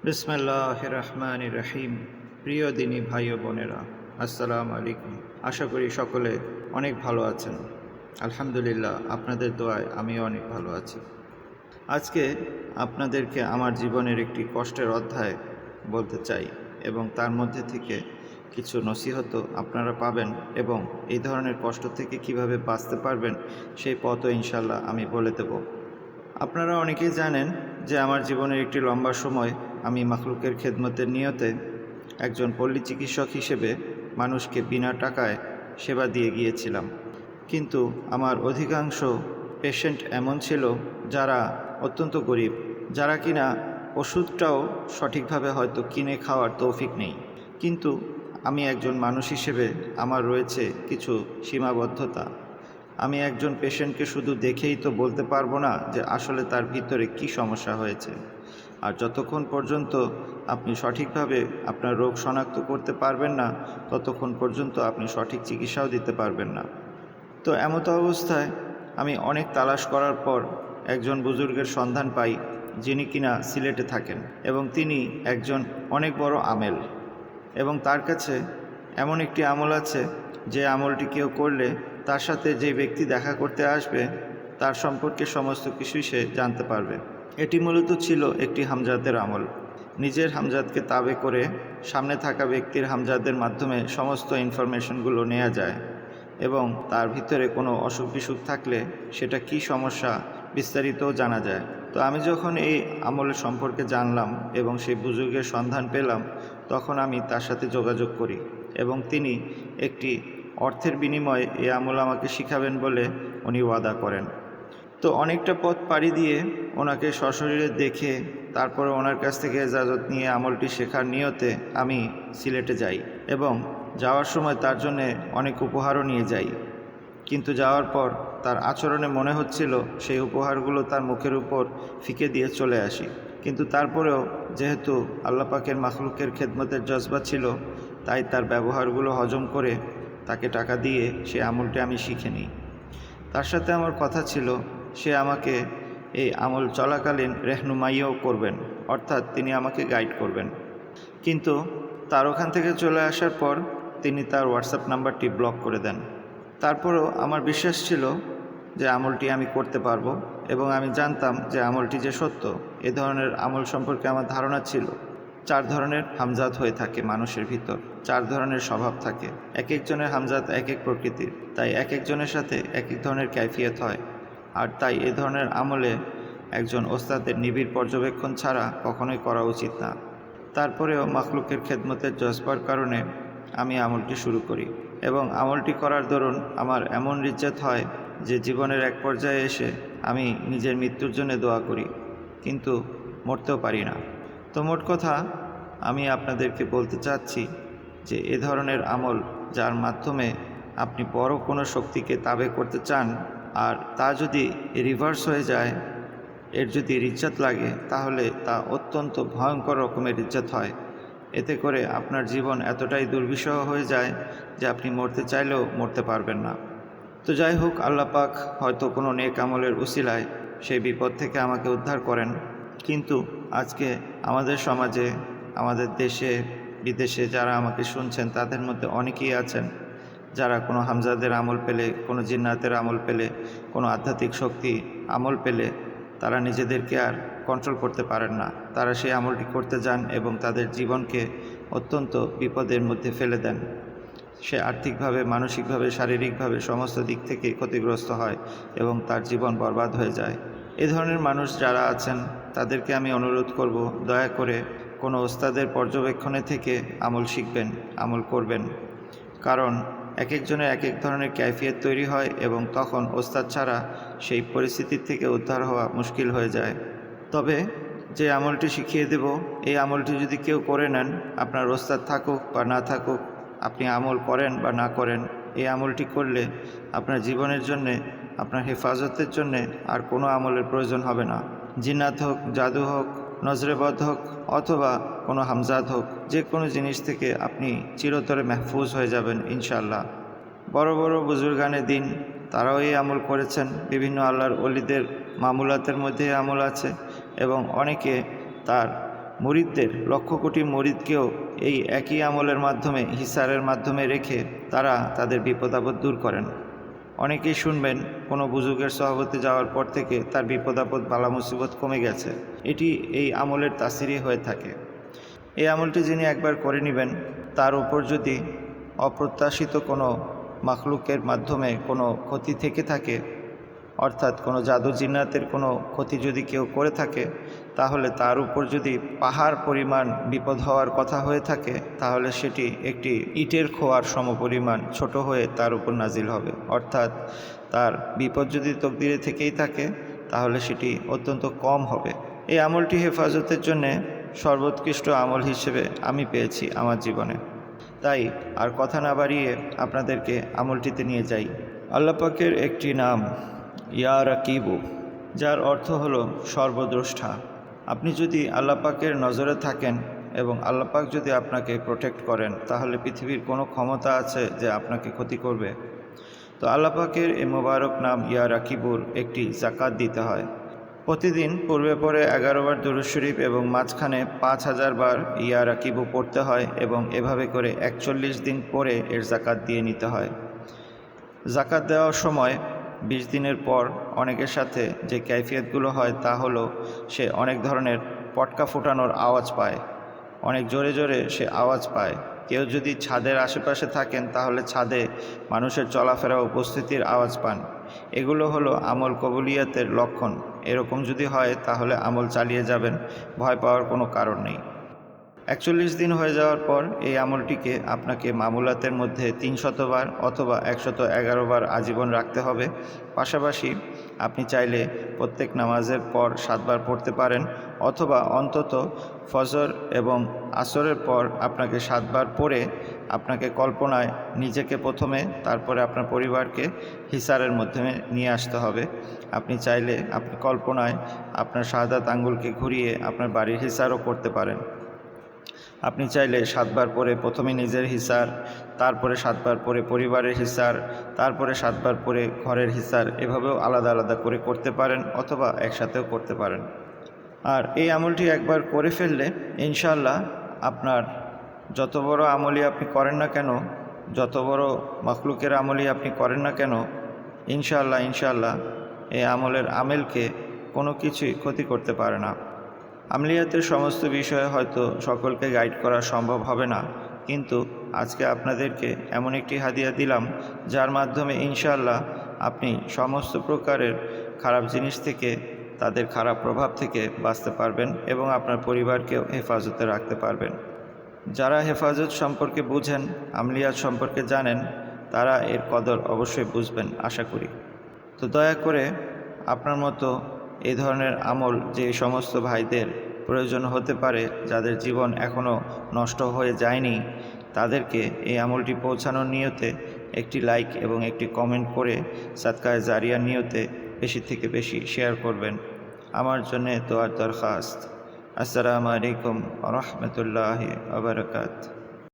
বিসমিল্লাহির রহমানির রহিম। প্রিয় দিনী ভাই ও বোনেরা, আসসালামু আলাইকুম। আশা করি সকলে অনেক ভালো আছেন। আলহামদুলিল্লাহ, আপনাদের দোয়ায় আমিও অনেক ভালো আছি। আজকে আপনাদেরকে আমার জীবনের একটি কষ্টের অধ্যায় বলতে চাই এবং তার মধ্যে থেকে কিছু নসিহত আপনারা পাবেন এবং এই ধরনের কষ্ট থেকে কিভাবে বাঁচতে পারবেন সেই পথও ইনশাল্লাহ আমি বলে দেব। আপনারা অনেকেই জানেন যে আমার জীবনের একটি লম্বা সময় আমি মাখলুকের খেদমতের নিয়তে একজন পল্লী চিকিৎসক হিসেবে মানুষকে বিনা টাকায় সেবা দিয়ে গিয়েছিলাম। কিন্তু আমার অধিকাংশ পেশেন্ট এমন ছিল যারা অত্যন্ত গরিব, যারা কিনা ওষুধটাও সঠিকভাবে হয়তো কিনে খাওয়ার তৌফিক নেই। কিন্তু আমি একজন মানুষ হিসেবে আমার রয়েছে কিছু সীমাবদ্ধতা। আমি একজন পেশেন্টকে শুধু দেখেই তো বলতে পারবো না যে আসলে তার ভিতরে কি সমস্যা হয়েছে। আর যতক্ষণ পর্যন্ত আপনি সঠিকভাবে আপনার রোগ শনাক্ত করতে পারবেন না, ততক্ষণ পর্যন্ত আপনি সঠিক চিকিৎসাও দিতে পারবেন না। তো এমত অবস্থায় আমি অনেক তালাশ করার পর একজন বুজুর্গের সন্ধান পাই, যিনি কিনা সিলেটে থাকেন এবং তিনি একজন অনেক বড় আমেল। এবং তার কাছে এমন একটি আমল আছে যে আমলটি কেউ করলে তার সাথে যে ব্যক্তি দেখা করতে আসবে তার সম্পর্কে সমস্ত কিছুই সে জানতে পারবে। এটি মূলত ছিল একটি হামজাদের আমল। নিজের হামজাদকে তাবে করে সামনে থাকা ব্যক্তির হামজাদের মাধ্যমে সমস্ত ইনফরমেশনগুলো নেওয়া যায় এবং তার ভিতরে কোনো অসুখ বিসুখ থাকলে সেটা কি সমস্যা বিস্তারিতও জানা যায়। তো আমি যখন এই আমলের সম্পর্কে জানলাম এবং সেই বুজুর্গের সন্ধান পেলাম, তখন আমি তার সাথে যোগাযোগ করি এবং তিনি একটি অর্থের বিনিময়ে এই আমল আমাকে শিখাবেন বলে উনি ওয়াদা করেন। তো অনেকটা পথ পাড়ি দিয়ে ওনাকে সশরীরে দেখে তারপরে ওনার কাছ থেকে ইজাজত নিয়ে আমলটি শেখার নিয়তে আমি সিলেটে যাই এবং যাওয়ার সময় তার জন্যে অনেক উপহারও নিয়ে যাই। কিন্তু যাওয়ার পর তার আচরণে মনে হচ্ছিল সেই উপহারগুলো তার মুখের উপর ফিকে দিয়ে চলে আসি। কিন্তু তারপরেও যেহেতু আল্লাহ পাকের মাখলুকের খেদমতের জজবা ছিল, তাই তার ব্যবহারগুলো হজম করে তাকে টাকা দিয়ে সে আমলটি আমি শিখে নিই। তার সাথে আমার কথা ছিল সে আমাকে এই আমল চলাকালীন রেহনুমাইও করবেন, অর্থাৎ তিনি আমাকে গাইড করবেন। কিন্তু তার ওখান থেকে চলে আসার পর তিনি তার হোয়াটসঅ্যাপ নাম্বারটি ব্লক করে দেন। তারপরেও আমার বিশ্বাস ছিল যে আমলটি আমি করতে পারবো এবং আমি জানতাম যে আমলটি যে সত্য। এ ধরনের আমল সম্পর্কে আমার ধারণা ছিল। 4 ধরনের হামজাত হয়ে থাকে মানুষের ভিতর, 4 ধরনের স্বভাব থাকে। এক একজনের হামজাত এক এক প্রকৃতির, তাই এক একজনের সাথে এক এক ধরনের ক্যাফিয়ত হয়। আর তাই এ ধরনের আমলে একজন ওস্তাদের নিবিড় পর্যবেক্ষণ ছাড়া কখনোই করা উচিত না। তারপরেও মাখলুকের খেদমতের জজবার কারণে আমি আমলটি শুরু করি এবং আমলটি করার দরুন আমার এমন রিজ্জাত হয় যে জীবনের এক পর্যায়ে এসে আমি নিজের মৃত্যুর জন্য দোয়া করি, কিন্তু মরতেও পারি না। তো মোট কথা আমি আপনাদেরকে বলতে চাচ্ছি যে এ ধরনের আমল যার মাধ্যমে আপনি বড় কোনো শক্তিকে তাবে করতে চান আর তা যদি রিভার্স হয়ে যায়, এর যদি রিজ্জাত লাগে, তাহলে তা অত্যন্ত ভয়ঙ্কর রকমের রিজ্জাত হয়। এতে করে আপনার জীবন এতটাই দুর্বিষহ হয়ে যায় যে আপনি মরতে চাইলেও মরতে পারবেন না। তো যাই হোক, আল্লাহ পাক হয়তো কোনো নেক আমলের উসিলায় সেই বিপদ থেকে আমাকে উদ্ধার করেন। কিন্তু আজকে আমাদের সমাজে, আমাদের দেশে বিদেশে যারা আমাকে শুনছেন তাদের মধ্যে অনেকেই আছেন যারা কোনো হামজাদের আমল পেলে, কোনো জিন্নাতের আমল পেলে, কোনো আধ্যাত্মিক শক্তি আমল পেলে তারা নিজেদেরকে আর কন্ট্রোল করতে পারেন না। তারা সেই আমলটি করতে যান এবং তাদের জীবনকে অত্যন্ত বিপদের মধ্যে ফেলে দেন। সে আর্থিকভাবে, মানসিকভাবে, শারীরিকভাবে সমস্ত দিক থেকে ক্ষতিগ্রস্ত হয় এবং তার জীবন বরবাদ হয়ে যায়। এ ধরনের মানুষ যারা আছেন তাদেরকে আমি অনুরোধ করব, দয়া করে কোনো ওস্তাদের পর্যবেক্ষণে থেকে আমল শিখবেন, আমল করবেন। কারণ এক একজনের এক এক ধরনের ক্যাফিয়ত তৈরি হয় এবং তখন ওস্তাদ ছাড়া সেই পরিস্থিতির থেকে উদ্ধার হওয়া মুশকিল হয়ে যায়। তবে যে আমলটি শিখিয়ে দেব, এই আমলটি যদি কেউ করে নেন, আপনার ওস্তাদ থাকুক বা না থাকুক, আপনি আমল করেন বা না করেন, এই আমলটি করলে আপনার জীবনের জন্যে, আপনার হেফাজতের জন্যে আর কোনো আমলের প্রয়োজন হবে না। জিন্নাত হোক, জাদু হোক, নজরেবদ হোক অথবা কোনো হামজাত হোক, যে কোনো জিনিস থেকে আপনি চিরতরে মাহফুজ হয়ে যাবেন ইনশাআল্লাহ। বড় বড় বুজুর্গানে দিন তারাও এই আমল করেছেন। বিভিন্ন আল্লাহর ওলিদের মামুলাতের মধ্যে আমল আছে এবং অনেকে তার মুরিদদের, লক্ষ কোটি মুরিদকেও এই একই আমলের মাধ্যমে, হিসারের মাধ্যমে রেখে তারা তাদের বিপদ আপদ দূর করেন। অনেকেই শুনবেন কোনো বুজুর্গের সহবতে যাওয়ার পর থেকে তার বিপদ আপদ বালা মুসিবত কমে গেছে। এটি এই আমলের তাসিরই হয়ে থাকে। এই আমলটি যিনি একবার করে নেবেন, তার উপর যদি অপ্রত্যাশিত কোনো মাখলুকের মাধ্যমে কোনো ক্ষতি থেকে থাকে, অর্থাৎ কোনো জাদু জিন্নাতের কোনো ক্ষতি যদি কেউ করে থাকে, তাহলে তার উপর যদি পাহাড় পরিমাণ বিপদ হওয়ার কথা হয়ে থাকে, তাহলে সেটি একটি ইটের খোয়ার সমপরিমাণ ছোট হয়ে তার উপর নাজিল হবে। অর্থাৎ তার বিপদ যদি তকদিরে থেকেই থাকে, তাহলে সেটি অত্যন্ত কম হবে। এই আমলটি হেফাজতের জন্যে সর্বোৎকৃষ্ট আমল হিসেবে আমি পেয়েছি আমার জীবনে। তাই আর কথা না বাড়িয়ে আপনাদেরকে আমলটিতে নিয়ে যাই। আল্লাহ পাকের একটি নাম ইয়া রাকিবু, যার অর্থ হলো সর্বদ্রষ্টা। আপনি যদি আল্লাহ পাকের নজরে থাকেন এবং আল্লাহ পাক যদি আপনাকে প্রোটেক্ট করেন, তাহলে পৃথিবীর কোনো ক্ষমতা আছে যে আপনাকে ক্ষতি করবে? তো আল্লাহ পাকের এই মোবারক নাম ইয়া রাকিবুর একটি জাকাত দিতে হয়। প্রতিদিন পূর্বে পরে 11 বার দুরূদ শরীফ এবং মাঝখানে 5000 বার ইয়া রাকিবু পড়তে হয় এবং এভাবে করে 41 দিন পরে এর জাকাত দিয়ে নিতে হয়। জাকাত দেওয়ার সময় 20 দিনের পর অনেকের সাথে যে কাইফিয়তগুলো হয় তা হলো, সে অনেক ধরনের পটকা ফুটানোর আওয়াজ পায়, অনেক জোরে জোরে সে আওয়াজ পায়। কেউ যদি ছাদের আশেপাশে থাকেন, তাহলে ছাদে মানুষের চলাফেরা উপস্থিতির আওয়াজ পান। এগুলো হলো আমল কবুলিয়াতের লক্ষণ। এরকম যদি হয়, তাহলে আমল চালিয়ে যাবেন, ভয় পাওয়ার কোনো কারণ নেই। 41 দিন হয়ে যাওয়ার পর এই আমলটিকে আপনাকে মামুলাতের মধ্যে 300 বার অথবা 111 বার আজীবন রাখতে হবে। পাশাপাশি আপনি চাইলে প্রত্যেক নামাজের পর 7 বার পড়তে পারেন, অথবা অন্তত ফজর এবং আসরের পর আপনাকে 7 বার পড়ে আপনাকে কল্পনায় নিজেকে প্রথমে, তারপরে আপনার পরিবারকে হিসারের মাধ্যমে নিয়ে আসতে হবে। আপনি চাইলে আপনি কল্পনায় আপনার শাহাদাত আঙ্গুলকে ঘুরিয়ে আপনার বাড়ির হিসারও করতে পারেন। আপনি চাইলে 7 বার পরে প্রথমে নিজের হিসার, তারপরে 7 বার পরে পরিবারের হিসার, তারপরে 7 বার পরে ঘরের হিসার, এভাবেও আলাদা আলাদা করে করতে পারেন, অথবা একসাথেও করতে পারেন। আর এই আমলটি একবার করে ফেললে ইনশাআল্লাহ আপনার যত বড় আমলই আপনি করেন না কেন, যত বড় মাখলুকের আমলই আপনি করেন না কেন, ইনশাআল্লাহ এই আমলের আমেলকে কোনো কিছুই ক্ষতি করতে পারে না। আমলিয়াতের সমস্ত বিষয়ে হয়তো সকলকে গাইড করা সম্ভব হবে না, কিন্তু আজকে আপনাদেরকে এমন একটি হাদিয়া দিলাম, যার মাধ্যমে ইনশাআল্লাহ আপনি সমস্ত প্রকারের খারাপ জিনিস থেকে, তাদের খারাপ প্রভাব থেকে বাঁচতে পারবেন এবং আপনার পরিবারকেও হেফাজতে রাখতে পারবেন। যারা হেফাজত সম্পর্কে বুঝেন, আমলিয়াত সম্পর্কে জানেন, তারা এর কদর অবশ্যই বুঝবেন আশা করি। তো দয়া করে আপনার মতো এই ধরনের আমল যে সমস্ত ভাইদের প্রয়োজন হতে পারে, যাদের জীবন এখনও নষ্ট হয়ে যায়নি, তাদেরকে এই আমলটি পৌঁছানোর নিয়তে একটি লাইক এবং একটি কমেন্ট করে সাদকায়ে জারিয়ার নিয়তে বেশি থেকে বেশি শেয়ার করবেন। আমার জন্যে দোয়ার দরখাস্ত। আসসালামু আলাইকুম ওয়া রাহমাতুল্লাহি ওয়া বারাকাতুহু।